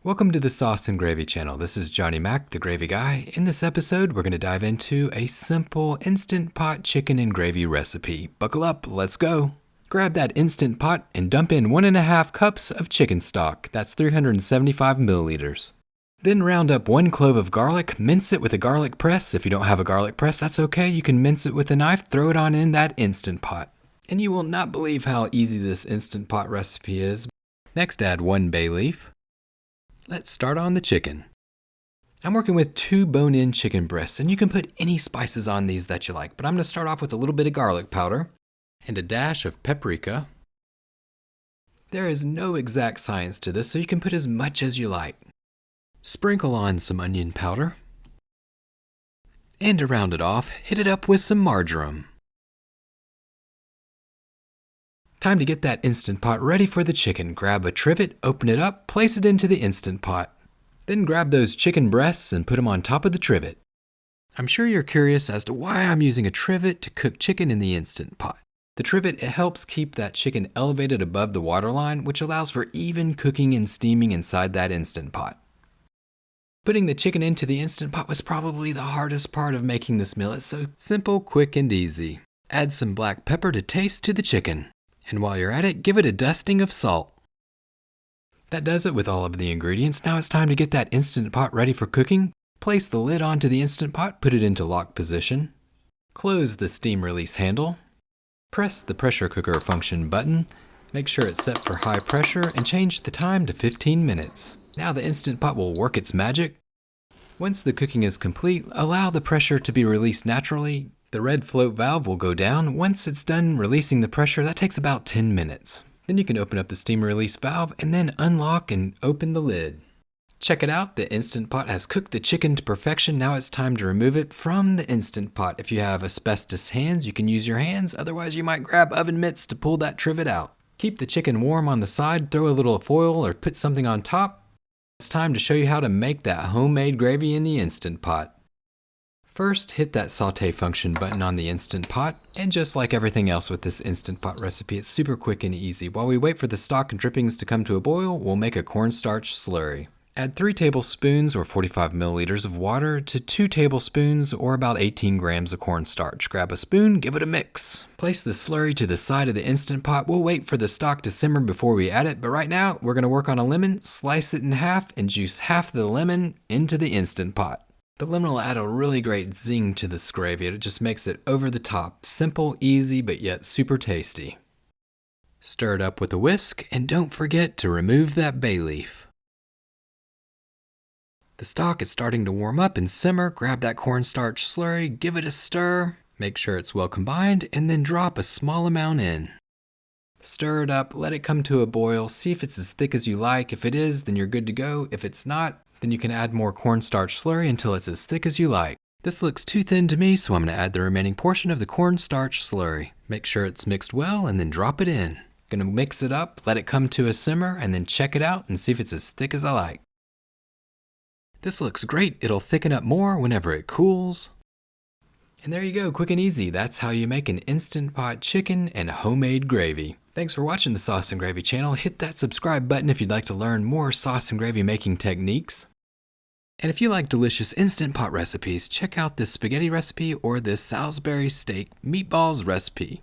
Welcome to the Sauce and Gravy channel. This is Johnny Mac, the Gravy Guy. In this episode, we're going to dive into a simple Instant Pot chicken and gravy recipe. Buckle up, let's go. Grab that Instant Pot and dump in 1.5 cups of chicken stock. That's 375 milliliters. Then round up 1 clove of garlic, mince it with a garlic press. If you don't have a garlic press, that's okay. You can mince it with a knife, throw it on in that Instant Pot. And you will not believe how easy this Instant Pot recipe is. Next, add 1 bay leaf. Let's start on the chicken. I'm working with 2 bone-in chicken breasts, and you can put any spices on these that you like, but I'm going to start off with a little bit of garlic powder and a dash of paprika. There is no exact science to this, so you can put as much as you like. Sprinkle on some onion powder. And to round it off, hit it up with some marjoram. Time to get that Instant Pot ready for the chicken. Grab a trivet, open it up, place it into the Instant Pot. Then grab those chicken breasts and put them on top of the trivet. I'm sure you're curious as to why I'm using a trivet to cook chicken in the Instant Pot. The trivet, it helps keep that chicken elevated above the waterline, which allows for even cooking and steaming inside that Instant Pot. Putting the chicken into the Instant Pot was probably the hardest part of making this meal. It's so simple, quick, and easy. Add some black pepper to taste to the chicken. And while you're at it, give it a dusting of salt. That does it with all of the ingredients. Now it's time to get that Instant Pot ready for cooking. Place the lid onto the Instant Pot, put it into lock position. Close the steam release handle. Press the pressure cooker function button. Make sure it's set for high pressure and change the time to 15 minutes. Now the Instant Pot will work its magic. Once the cooking is complete, allow the pressure to be released naturally. The red float valve will go down. Once it's done releasing the pressure, that takes about 10 minutes. Then you can open up the steam release valve and then unlock and open the lid. Check it out, the Instant Pot has cooked the chicken to perfection. Now it's time to remove it from the Instant Pot. If you have asbestos hands, you can use your hands. Otherwise, you might grab oven mitts to pull that trivet out. Keep the chicken warm on the side, throw a little foil or put something on top. It's time to show you how to make that homemade gravy in the Instant Pot. First, hit that sauté function button on the Instant Pot, and just like everything else with this Instant Pot recipe, it's super quick and easy. While we wait for the stock and drippings to come to a boil, we'll make a cornstarch slurry. Add 3 tablespoons or 45 milliliters of water to 2 tablespoons or about 18 grams of cornstarch. Grab a spoon, give it a mix. Place the slurry to the side of the Instant Pot. We'll wait for the stock to simmer before we add it, but right now we're going to work on a lemon, slice it in half, and juice half the lemon into the Instant Pot. The lemon will add a really great zing to this gravy. It just makes it over the top. Simple, easy, but yet super tasty. Stir it up with a whisk, and don't forget to remove that bay leaf. The stock is starting to warm up and simmer. Grab that cornstarch slurry, give it a stir. Make sure it's well combined, and then drop a small amount in. Stir it up, let it come to a boil. See if it's as thick as you like. If it is, then you're good to go. If it's not, then you can add more cornstarch slurry until it's as thick as you like. This looks too thin to me, so I'm going to add the remaining portion of the cornstarch slurry. Make sure it's mixed well and then drop it in. Going to mix it up, let it come to a simmer, and then check it out and see if it's as thick as I like. This looks great. It'll thicken up more whenever it cools. And there you go, quick and easy. That's how you make an Instant Pot chicken and homemade gravy. Thanks for watching the Sauce and Gravy channel. Hit that subscribe button if you'd like to learn more sauce and gravy making techniques. And if you like delicious Instant Pot recipes, check out this spaghetti recipe or this Salisbury steak meatballs recipe.